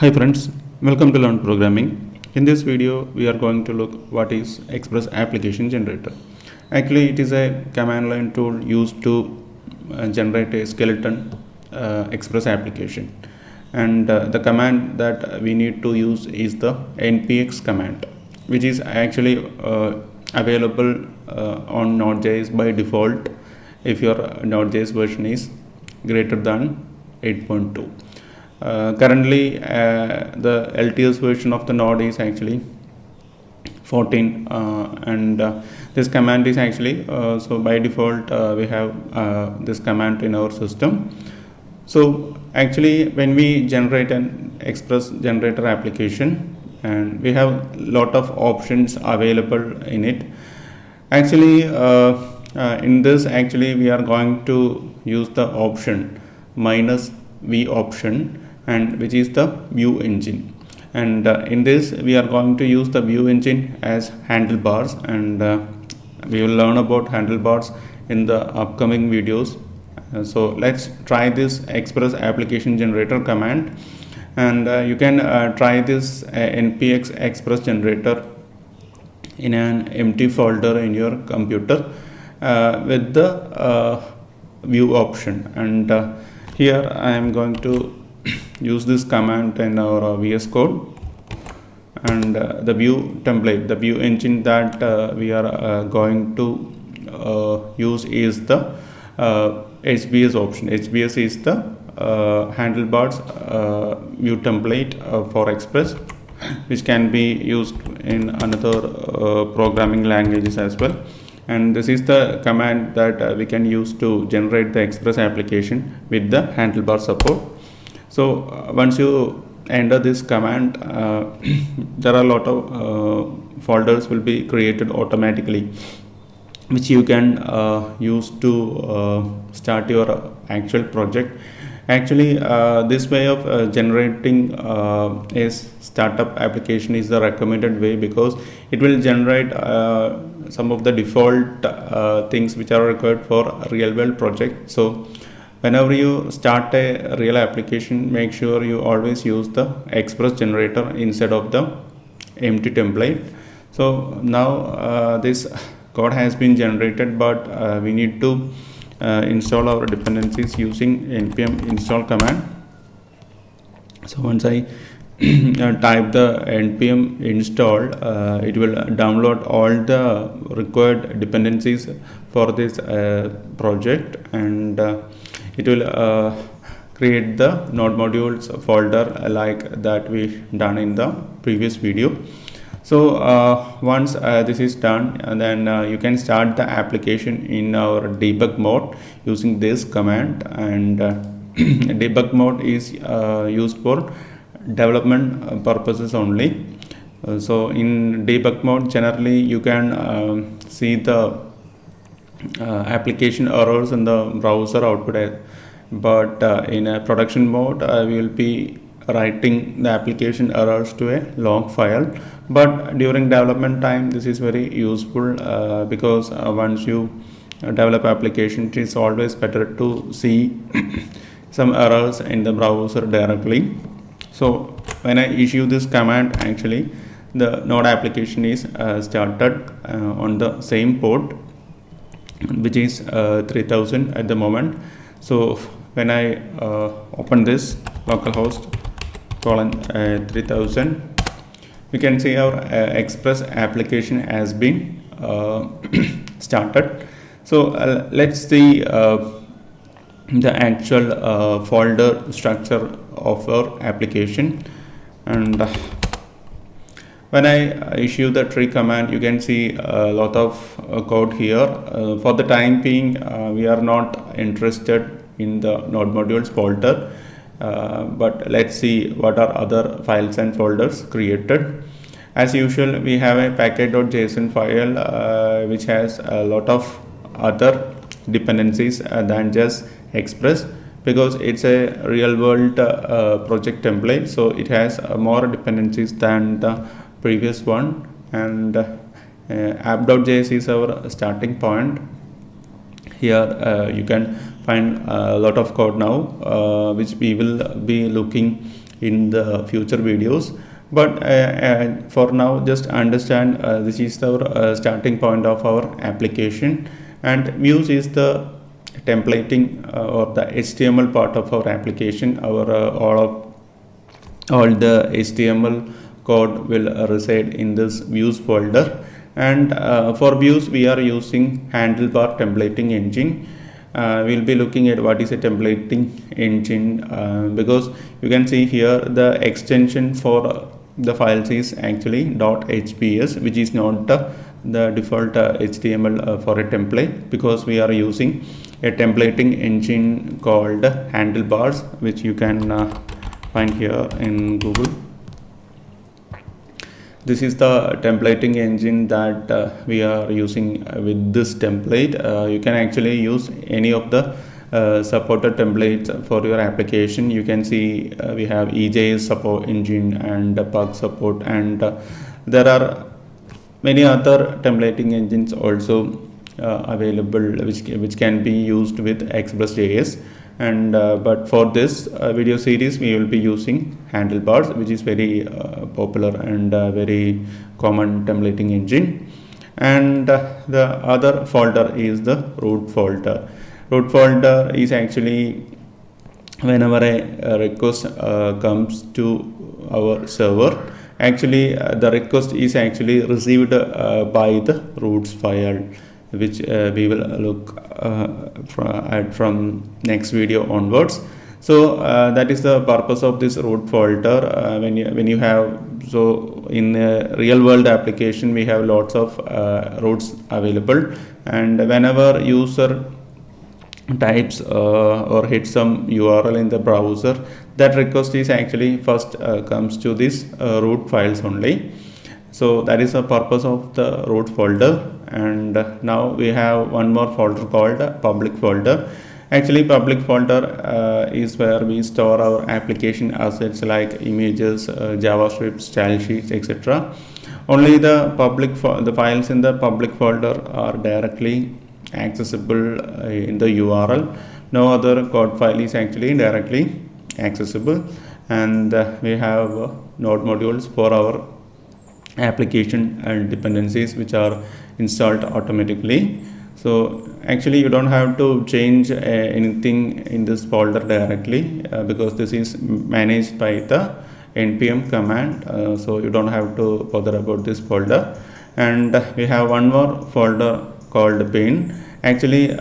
Hi friends, welcome to Learn Programming. In this video, we are going to look what is Express Application Generator. Actually, it is a command line tool used to generate a skeleton Express application. And the command that we need to use is the npx command, which is actually available on Node.js by default if your Node.js version is greater than 8.2. Currently, the LTS version of the node is actually 14, and this command is actually so by default we have this command in our system. So actually, when we generate an Express generator application, and we have lot of options available in it. Actually, in this actually we are going to use the option -v option, and which is the view engine. And in this we are going to use the view engine as handlebars, and we will learn about handlebars in the upcoming videos. So let's try this Express application generator command, and you can try this npx express generator in an empty folder in your computer with the view option. And here I am going to use this command in our VS Code, and the view template, the view engine that we are going to use is the HBS option. HBS is the handlebars view template for Express, which can be used in another programming languages as well. And this is the command that we can use to generate the Express application with the handlebar support. So once you enter this command, there are a lot of folders will be created automatically, which you can use to start your actual project. Actually, this way of generating a startup application is the recommended way, because it will generate some of the default things which are required for a real world project. So whenever you start a real application, make sure you always use the Express generator instead of the empty template. So now this code has been generated, but we need to install our dependencies using npm install command. So once I type the npm install, it will download all the required dependencies for this project, and it will create the node modules folder like that we done in the previous video. So once this is done, and then you can start the application in our debug mode using this command. And debug mode is used for development purposes only. So in debug mode, generally you can see the application errors in the browser output, but in a production mode we will be writing the application errors to a log file. But during development time, this is very useful because once you develop application, it is always better to see some errors in the browser directly. So when I issue this command, actually the node application is started on the same port, which is 3000 at the moment. So when I open this localhost colon 3000, you can see our Express application has been started. So let's see the actual folder structure of our application. And when I issue the tree command, you can see a lot of code here. For the time being, we are not interested in the node modules folder. But let's see what are other files and folders created. As usual, we have a package.json file which has a lot of other dependencies than just Express, because it's a real world project template. So it has more dependencies than the previous one. And app.js is our starting point. Here you can find a lot of code now which we will be looking in the future videos. But for now, just understand this is our starting point of our application, and Muse is the templating or the HTML part of our application. Our all the HTML code will reside in this views folder, and for views we are using handlebar templating engine. We'll be looking at what is a templating engine, because you can see here the extension for the files is actually .hps, which is not the default HTML for a template, because we are using a templating engine called handlebars, which you can find here in Google. This is the templating engine that we are using with this template. You can actually use any of the supported templates for your application. You can see we have EJS support engine and Pug support, and there are many other templating engines also available, which can be used with Express.js. And but for this video series we will be using handlebars, which is very popular and very common templating engine. And the other folder is the root folder. Root folder is actually whenever a request comes to our server, actually the request is actually received by the roots file, which we will look at from next video onwards. So that is the purpose of this root folder. When you have, so in a real world application we have lots of roots available, and whenever user types or hits some URL in the browser, that request is actually first comes to this root files only. So that is the purpose of the root folder. And now we have one more folder called public folder. Actually public folder is where we store our application assets like images, JavaScript, style sheets, etc. Only the the files in the public folder are directly accessible in the URL. No other code file is actually directly accessible. And we have node modules for our application and dependencies, which are installed automatically. So actually you don't have to change anything in this folder directly, because this is managed by the npm command, so you don't have to bother about this folder. And we have one more folder called bin. Actually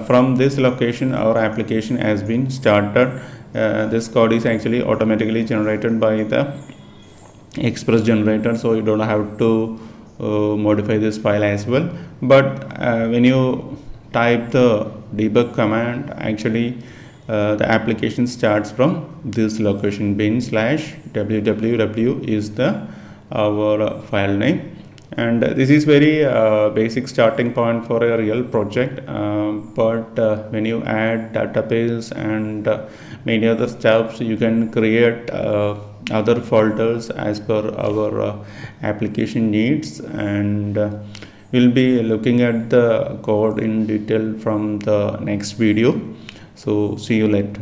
from this location our application has been started. This code is actually automatically generated by the Express generator, so you don't have to modify this file as well. But when you type the debug command, actually the application starts from this location, bin/www is the our file name. And this is very basic starting point for a real project, but when you add database and many other steps, you can create other folders as per our application needs. And we'll be looking at the code in detail from the next video. So see you later.